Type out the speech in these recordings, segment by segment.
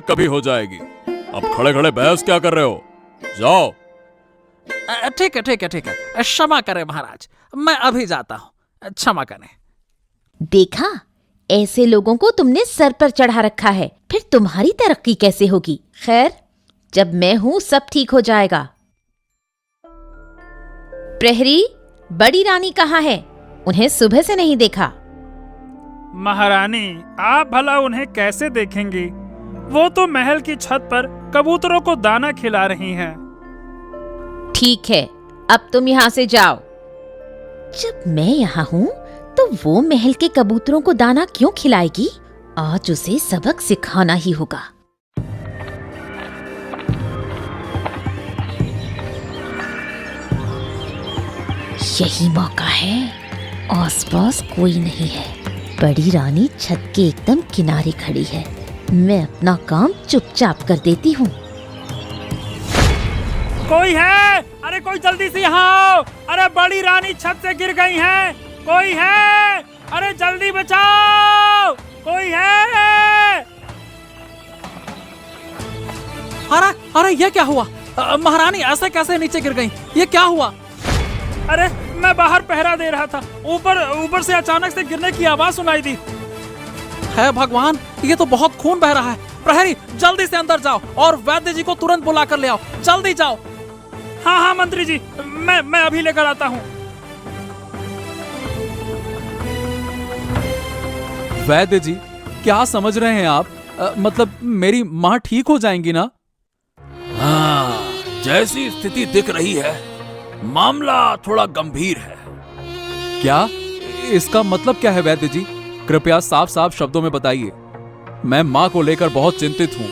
कभी हो जाएगी। अब खड़े खड़े बहस क्या कर रहे हो? जाओ। ठीक है ठीक है ठीक है, क्षमा करें महाराज, मैं अभी जाता हूँ, क्षमा करें। देखा, ऐसे लोगों को तुमने सर पर चढ़ा रखा है, फिर तुम्हारी तरक्की कैसे होगी? खैर, जब मैं हूं सब ठीक हो जाएगा। प्रहरी, बड़ी रानी कहाँ है? उन्हें सुबह से नहीं देखा। महारानी, आप भला उन्हें कैसे देखेंगी? वो तो महल की छत पर कबूतरों को दाना खिला रही हैं। ठीक है, अब तुम यहाँ से जाओ। जब मैं यहाँ हूँ तो वो महल के कबूतरों को दाना क्यों खिलाएगी? आज उसे सबक सिखाना ही होगा। यही मौका है। आसपास कोई नहीं है। बड़ी रानी छत के एकदम किनारे खड़ी है। मैं अपना काम चुपचाप कर देती हूँ। कोई है? अरे कोई जल्दी से यहाँ आओ। अरे बड़ी रानी छत से गिर गई हैं। कोई है? अरे जल्दी बचाओ, कोई है? अरे अरे ये क्या हुआ? महारानी ऐसे कैसे नीचे गिर गई? ये क्या हुआ? अरे मैं बाहर पहरा दे रहा था, ऊपर से अचानक से गिरने की आवाज सुनाई दी। है भगवान, ये तो बहुत खून बह रहा है। प्रहरी, जल्दी से अंदर जाओ और वैद्य जी को तुरंत बुला कर ले आओ। जल्दी जाओ। हाँ हाँ मंत्री जी, मैं अभी लेकर आता हूँ। वैद्य जी, क्या समझ रहे हैं आप? मतलब मेरी माँ ठीक हो जाएंगी ना? हाँ, जैसी स्थिति दिख रही है, मामला थोड़ा गंभीर है। क्या? इसका मतलब क्या है वैद्य जी? कृपया साफ साफ शब्दों में बताइए। मैं माँ को लेकर बहुत चिंतित हूँ।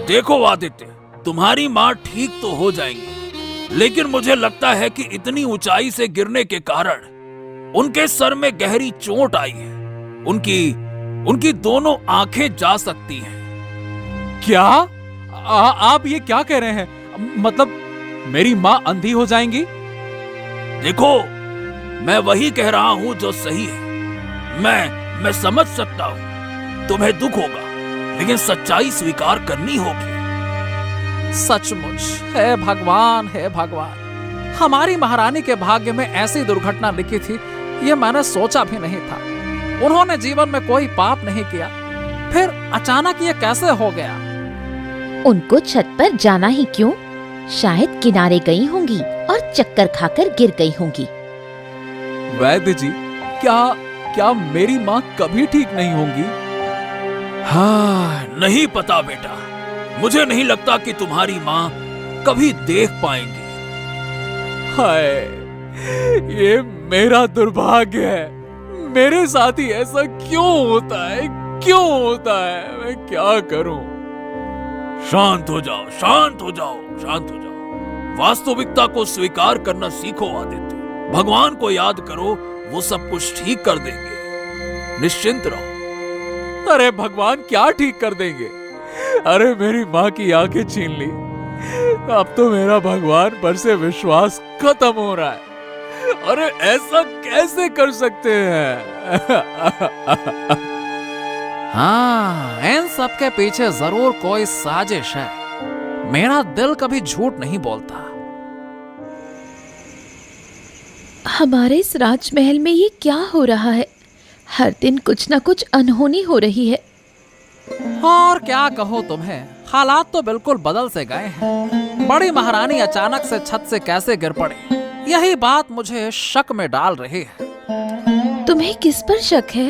देखो आदित्य, तुम्हारी माँ ठीक तो हो जाएंगी, लेकिन मुझे लगता है कि इतनी ऊंचाई से गिरने के कारण उनके सर में गहरी चोट आई है। उनकी दोनों आंखें जा सकती हैं। क्या? आप ये क्या कह रहे हैं? मतलब मेरी माँ अंधी हो जाएंगी? देखो, मैं वही कह रहा हूँ जो सही है। मैं समझ सकता हूँ तुम्हें दुख होगा, लेकिन सच्चाई स्वीकार करनी होगी। सचमुच, है भगवान, है भगवान, हमारी महारानी के भाग्य में ऐसी दुर्घटना लिखी थी, ये मैंने सोचा भी नहीं था। उन्होंने जीवन में कोई पाप नहीं किया, फिर अचानक ये कैसे हो गया? उनको छत पर जाना ही क्यों? शायद किनारे गई होंगी और चक्कर खाकर गिर गई होंगी। वैद्य जी, क्या मेरी माँ कभी ठीक नहीं होंगी? हाँ, नहीं पता बेटा। मुझे नहीं लगता कि तुम्हारी माँ कभी देख पाएंगी। हाय, ये मेरा दुर्भाग्य है। मेरे साथ ही ऐसा क्यों होता है? क्यों होता है? मैं क्या करूं? शांत हो जाओ, शांत हो जाओ, शांत हो जाओ। वास्तविकता को स्वीकार करना सीखो आदित्य। भगवान को याद करो, वो सब कुछ ठीक कर देंगे। निश्चिंत रहो। अरे भगवान क्या ठीक कर देंगे? अरे मेरी माँ की आंखें छीन ली। अब तो मेरा भगवान पर से विश्वास खत्म हो रहा है। अरे ऐसा कैसे कर सकते हैं? हाँ, इन सब के पीछे जरूर कोई साजिश है। मेरा दिल कभी झूठ नहीं बोलता। हमारे इस राजमहल में ये क्या हो रहा है? हर दिन कुछ ना कुछ अनहोनी हो रही है। और क्या कहो तुम्हें, हालात तो बिल्कुल बदल से गए हैं। बड़ी महारानी अचानक से छत से कैसे गिर पड़ी, यही बात मुझे शक में डाल रही है। तुम्हें किस पर शक है?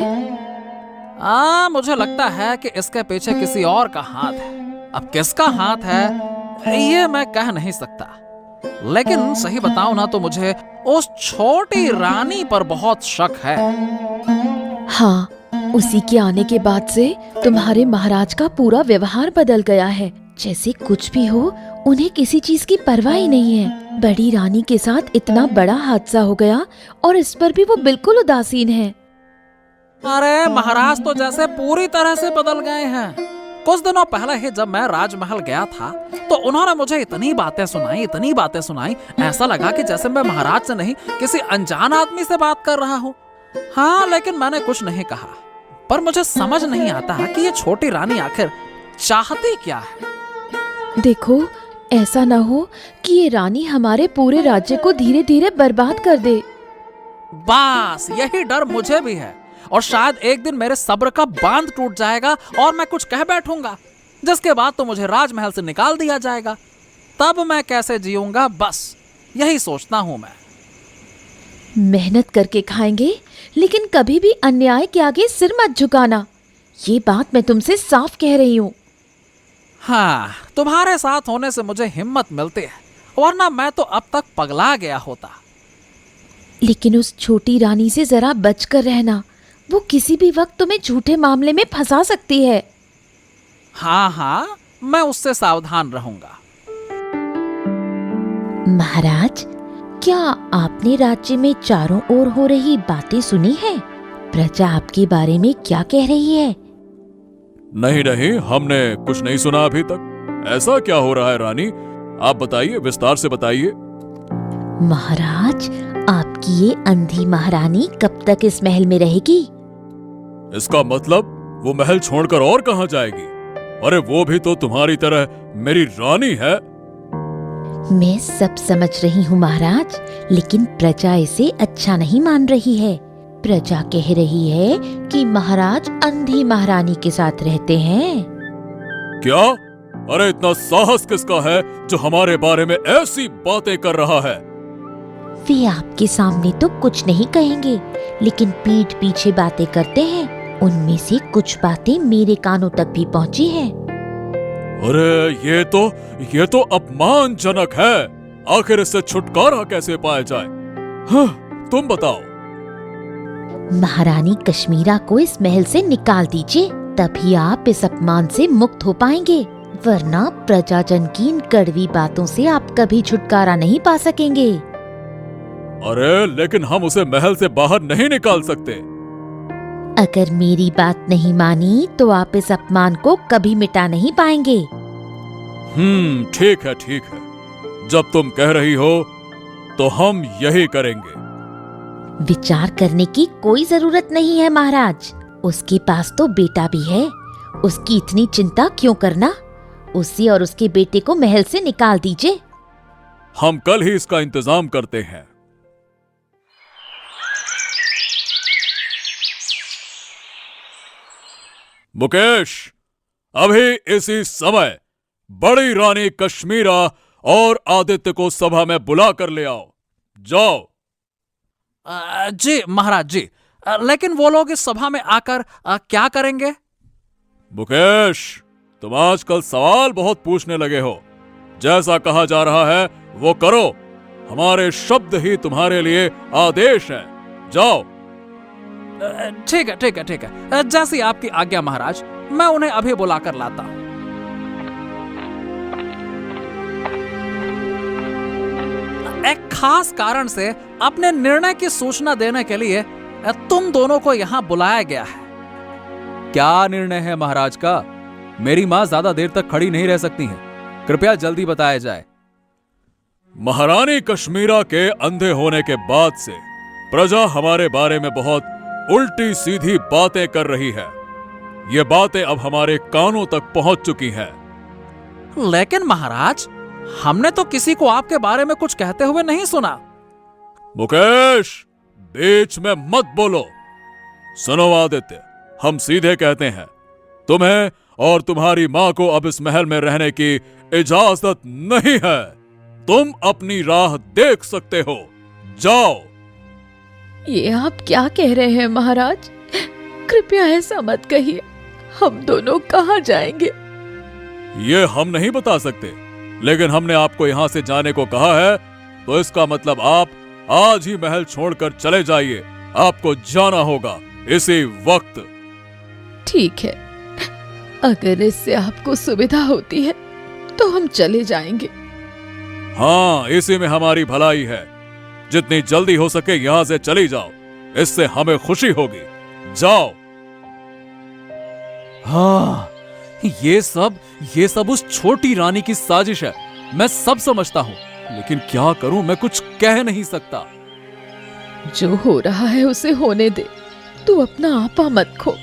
मुझे लगता है कि इसके पीछे किसी और का हाथ है। अब किसका हाथ है ये मैं कह नहीं सकता, लेकिन सही बताऊं ना तो मुझे उस छोटी रानी पर बहुत शक है। हाँ, उसी के आने के बाद से तुम्हारे महाराज का पूरा व्यवहार बदल गया है। जैसे कुछ भी हो, उन्हें किसी चीज की परवाह ही नहीं है। बड़ी रानी के साथ इतना बड़ा हादसा हो गया और इस पर भी वो बिल्कुल उदासीन है। अरे महाराज तो जैसे पूरी तरह से बदल गए हैं। कुछ दिनों पहले ही जब मैं राजमहल गया था तो उन्होंने मुझे इतनी बातें सुनाई, ऐसा लगा कि जैसे मैं महाराज से नहीं किसी अनजान आदमी से बात कर रहा हूँ। हाँ, लेकिन मैंने कुछ नहीं कहा। पर मुझे समझ नहीं आता कि ये छोटी रानी आखिर चाहती क्या है। देखो, ऐसा ना हो कि ये रानी हमारे पूरे राज्य को धीरे धीरे बर्बाद कर दे। बस यही डर मुझे भी है, और शायद एक दिन मेरे सब्र का बांध टूट जाएगा और मैं कुछ कह बैठूंगा, जिसके बाद तो मुझे राजमहल से निकाल दिया जाएगा। तब मैं कैसे जीऊंगा, बस यही सोचता हूं मैं। मेहनत करके खाएंगे, लेकिन कभी भी अन्याय के आगे सिर मत झुकाना। ये बात मैं तुमसे साफ कह रही हूँ। हाँ, तुम्हारे साथ होने से मुझे हिम्मत मिलती है, वरना मैं तो अब तक पगला गया होता। लेकिन उस छोटी रानी से जरा बचकर रहना, वो किसी भी वक्त तुम्हें झूठे मामले में फंसा सकती है। हाँ हाँ, मैं उससे सावधान रहूंगा। महाराज, क्या आपने राज्य में चारों ओर हो रही बातें सुनी हैं? प्रजा आपके बारे में क्या कह रही है? नहीं नहीं, हमने कुछ नहीं सुना अभी तक। ऐसा क्या हो रहा है रानी? आप बताइए, विस्तार से बताइए। महाराज, आपकी ये अंधी महारानी कब तक इस महल में रहेगी? इसका मतलब वो महल छोड़कर और कहाँ जाएगी? अरे वो भी तो तुम्हारी तरह मेरी रानी है। मैं सब समझ रही हूँ महाराज, लेकिन प्रजा इसे अच्छा नहीं मान रही है। प्रजा कह रही है कि महाराज अंधी महारानी के साथ रहते हैं। क्या? अरे इतना साहस किसका है जो हमारे बारे में ऐसी बातें कर रहा है? वे आपके सामने तो कुछ नहीं कहेंगे, लेकिन पीठ पीछे बातें करते हैं। उनमें से कुछ बातें मेरे कानों तक भी पहुंची हैं। अरे ये तो अपमानजनक है। आखिर इससे छुटकारा कैसे पाया जाए? हाँ, तुम बताओ। महारानी कश्मीरा को इस महल से निकाल दीजिए, तभी आप इस अपमान से मुक्त हो पाएंगे, वरना प्रजाजन की इन कड़वी बातों से आप कभी छुटकारा नहीं पा सकेंगे। अरे लेकिन हम उसे महल से बाहर नहीं निकाल सकते। अगर मेरी बात नहीं मानी तो आप इस अपमान को कभी मिटा नहीं पाएंगे। ठीक है ठीक है, जब तुम कह रही हो तो हम यही करेंगे। विचार करने की कोई जरूरत नहीं है महाराज, उसके पास तो बेटा भी है। उसकी इतनी चिंता क्यों करना? उसे और उसके बेटे को महल से निकाल दीजिए। हम कल ही इसका इंतजाम करते हैं। मुकेश, अभी इसी समय बड़ी रानी कश्मीरा और आदित्य को सभा में बुला कर ले आओ। जाओ। जी महाराज जी, लेकिन वो लोग इस सभा में आकर क्या करेंगे? मुकेश, तुम आजकल सवाल बहुत पूछने लगे हो। जैसा कहा जा रहा है वो करो। हमारे शब्द ही तुम्हारे लिए आदेश है। जाओ। ठीक है ठीक है ठीक है, जैसी आपकी आज्ञा महाराज। मैं उन्हें अभी बुलाकर लाता हूं। एक खास कारण से अपने निर्णय की सूचना देने के लिए तुम दोनों को यहाँ बुलाया गया है। क्या निर्णय है महाराज का? मेरी मां ज्यादा देर तक खड़ी नहीं रह सकती हैं। कृपया जल्दी बताया जाए। महारानी कश्मीरा के अंधे होने के बाद से प्रजा हमारे बारे में बहुत उल्टी सीधी बातें कर रही है। ये बातें अब हमारे कानों तक पहुंच चुकी हैं। लेकिन महाराज, हमने तो किसी को आपके बारे में कुछ कहते हुए नहीं सुना। मुकेश, बीच में मत बोलो। सुनो आदित्य, हम सीधे कहते हैं, तुम्हें और तुम्हारी मां को अब इस महल में रहने की इजाजत नहीं है। तुम अपनी राह देख सकते हो। जाओ। ये आप क्या कह रहे हैं महाराज? कृपया ऐसा मत कहिए। हम दोनों कहाँ जाएंगे? ये हम नहीं बता सकते, लेकिन हमने आपको यहाँ से जाने को कहा है, तो इसका मतलब आप आज ही महल छोड़कर चले जाइए। आपको जाना होगा इसी वक्त। ठीक है, अगर इससे आपको सुविधा होती है तो हम चले जाएंगे। हाँ, इसी में हमारी भलाई है। जितनी जल्दी हो सके यहाँ से चली जाओ, इससे हमें खुशी होगी। जाओ। हाँ, ये सब उस छोटी रानी की साजिश है। मैं सब समझता हूँ, लेकिन क्या करूं? मैं कुछ कह नहीं सकता। जो हो रहा है उसे होने दे। तू अपना आपा मत खो।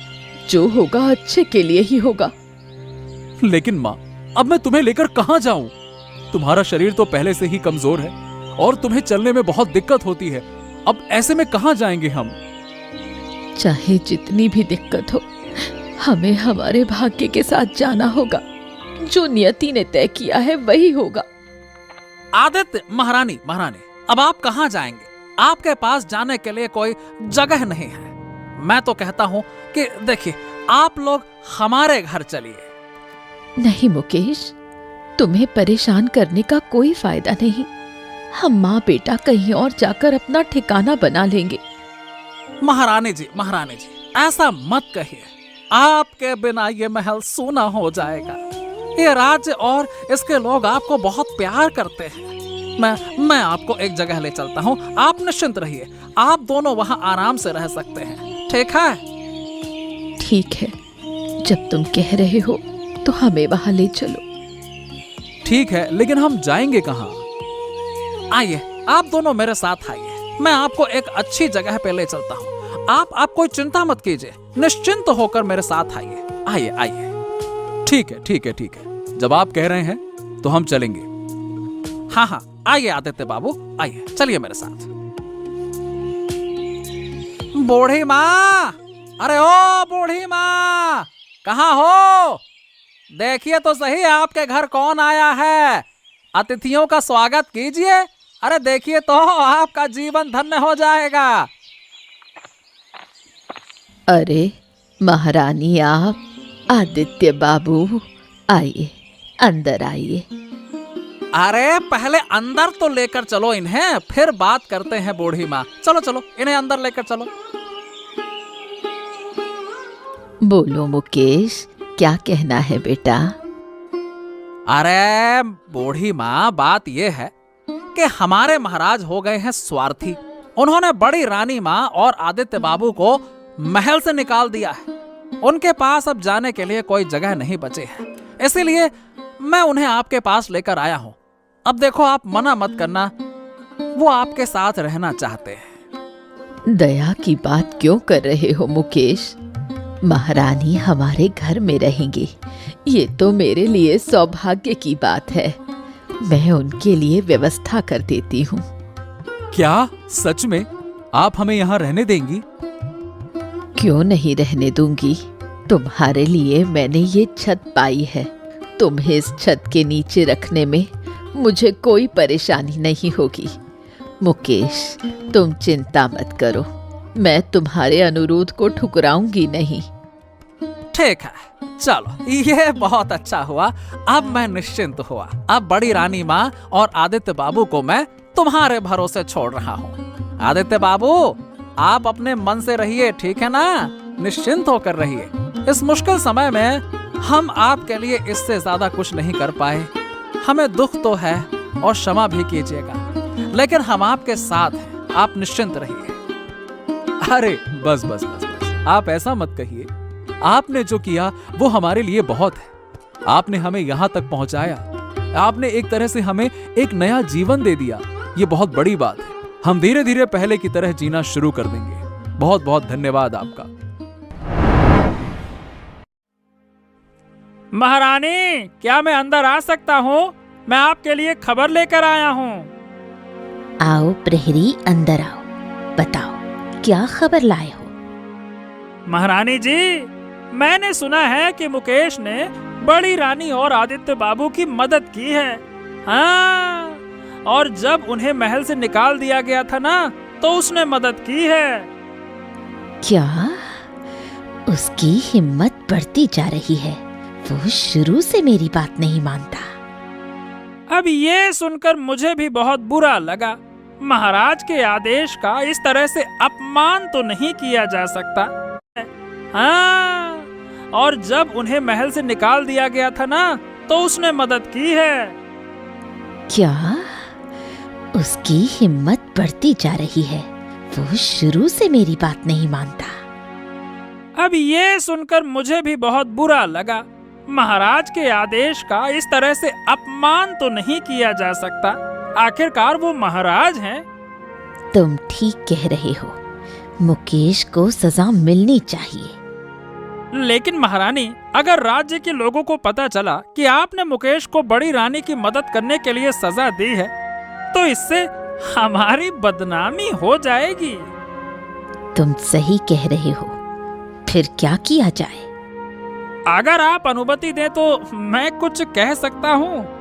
जो होगा अच्छे के लिए ही होगा। लेकिन माँ, अब मैं तुम्हें लेकर कहां जाऊं? तुम्हारा शरीर तो पहले से ही कमजोर है और तुम्हें चलने में बहुत दिक्कत होती है। अब ऐसे में कहां जाएंगे हम? चाहे जितनी भी दिक्कत हो, हमें हमारे भाग्य के साथ जाना होगा। जो नियति ने तय किया है वही होगा। आदित्य, महारानी, अब आप कहां जाएंगे? आपके पास जाने के लिए कोई जगह नहीं है। मैं तो कहता हूं कि देखिए, आप लोग हमारे घर चलिए। नहीं मुकेश, तुम्हें परेशान करने का कोई फायदा नहीं। हम माँ बेटा कहीं और जाकर अपना ठिकाना बना लेंगे। महारानी जी, ऐसा मत कहिए। आपके बिना ये महल सूना हो जाएगा। ये राज्य और इसके लोग आपको बहुत प्यार करते हैं। मैं आपको एक जगह ले चलता हूँ, आप निश्चिंत रहिए। आप दोनों वहाँ आराम से रह सकते हैं, ठीक है? ठीक है, जब तुम कह रहे हो तो हमें वहाँ ले चलो। ठीक है, लेकिन हम जाएंगे कहां? आइए, आप दोनों मेरे साथ आइए। मैं आपको एक अच्छी जगह पे ले चलता हूँ। आप कोई चिंता मत कीजिए, निश्चिंत होकर मेरे साथ आइए। आइए। ठीक है। जब आप कह रहे हैं तो हम चलेंगे। हाँ, आइए आदित्य बाबू, आइए, चलिए मेरे साथ। बूढ़ी माँ, अरे ओ बूढ़ी माँ, कहाँ हो? देखिए तो सही, आपके घर कौन आया है। अतिथियों का स्वागत कीजिए। अरे देखिए तो, आपका जीवन धन्य हो जाएगा। अरे महारानी, आप, आदित्य बाबू, आइए, अंदर आइए। अरे पहले अंदर तो लेकर चलो इन्हें, फिर बात करते हैं बूढ़ी माँ। चलो, इन्हें अंदर लेकर चलो। बोलो मुकेश, क्या कहना है बेटा? अरे बूढ़ी माँ, बात यह है कि हमारे महाराज हो गए हैं स्वार्थी। उन्होंने बड़ी रानी माँ और आदित्य बाबू को महल से निकाल दिया है। उनके पास अब जाने के लिए कोई जगह नहीं बचे है, इसीलिए मैं उन्हें आपके पास लेकर आया हूँ। अब देखो, आप मना मत करना, वो आपके साथ रहना चाहते हैं। दया की बात क्यों कर रहे हो मुकेश? महारानी हमारे घर में रहेंगी, ये तो मेरे लिए सौभाग्य की बात है। मैं उनके लिए व्यवस्था कर देती हूँ। क्या सच में आप हमें यहाँ रहने देंगी? क्यों नहीं रहने दूंगी? तुम्हारे लिए मैंने ये छत पाई है। तुम्हें इस छत के नीचे रखने में मुझे कोई परेशानी नहीं होगी। मुकेश, तुम चिंता मत करो, मैं तुम्हारे अनुरोध को ठुकराऊंगी नहीं। ठीक है, चलो, ये बहुत अच्छा हुआ। अब मैं निश्चिंत हुआ। अब बड़ी रानी माँ और आदित्य बाबू को मैं तुम्हारे भरोसे छोड़ रहा हूँ। आदित्य बाबू, आप अपने मन से रहिए, ठीक है ना? निश्चिंत होकर रहिए। इस मुश्किल समय में हम आपके लिए इससे ज्यादा कुछ नहीं कर पाए। हमें दुख तो है और क्षमा भी कीजिएगा, लेकिन हम आपके साथ हैं। आप निश्चिंत रहिए। अरे बस, आप ऐसा मत कहिए। आपने जो किया वो हमारे लिए बहुत है। आपने हमें यहाँ तक पहुँचाया। आपने एक तरह से हमें एक नया जीवन दे दिया। ये बहुत बड़ी बात है। हम धीरे धीरे पहले की तरह जीना शुरू कर देंगे। बहुत बहुत धन्यवाद आपका। महारानी, क्या मैं अंदर आ सकता हूँ? मैं आपके लिए खबर लेकर आया हूँ। आओ प्रहरी, अंदर आओ। बताओ, क्या खबर लाए हो? महारानी जी, मैंने सुना है कि मुकेश ने बड़ी रानी और आदित्य बाबू की मदद की है। हाँ, और जब उन्हें महल से निकाल दिया गया था ना, तो उसने मदद की है। क्या? उसकी हिम्मत बढ़ती जा रही है। वो शुरू से मेरी बात नहीं मानता। अब ये सुनकर मुझे भी बहुत बुरा लगा। महाराज के आदेश का इस तरह से अपमान तो नहीं किया जा सकता। हाँ, और जब उन्हें महल से निकाल दिया गया था ना, तो उसने मदद की है। क्या? उसकी हिम्मत बढ़ती जा रही है। वो शुरू से मेरी बात नहीं मानता। अब ये सुनकर मुझे भी बहुत बुरा लगा। महाराज के आदेश का इस तरह से अपमान तो नहीं किया जा सकता। आखिरकार वो महाराज हैं। तुम ठीक कह रहे हो। मुकेश को सजा मिलनी चाहिए। लेकिन महारानी, अगर राज्य के लोगों को पता चला कि आपने मुकेश को बड़ी रानी की मदद करने के लिए सजा दी है, तो इससे हमारी बदनामी हो जाएगी। तुम सही कह रहे हो, फिर क्या किया जाए? अगर आप अनुमति दें तो मैं कुछ कह सकता हूँ।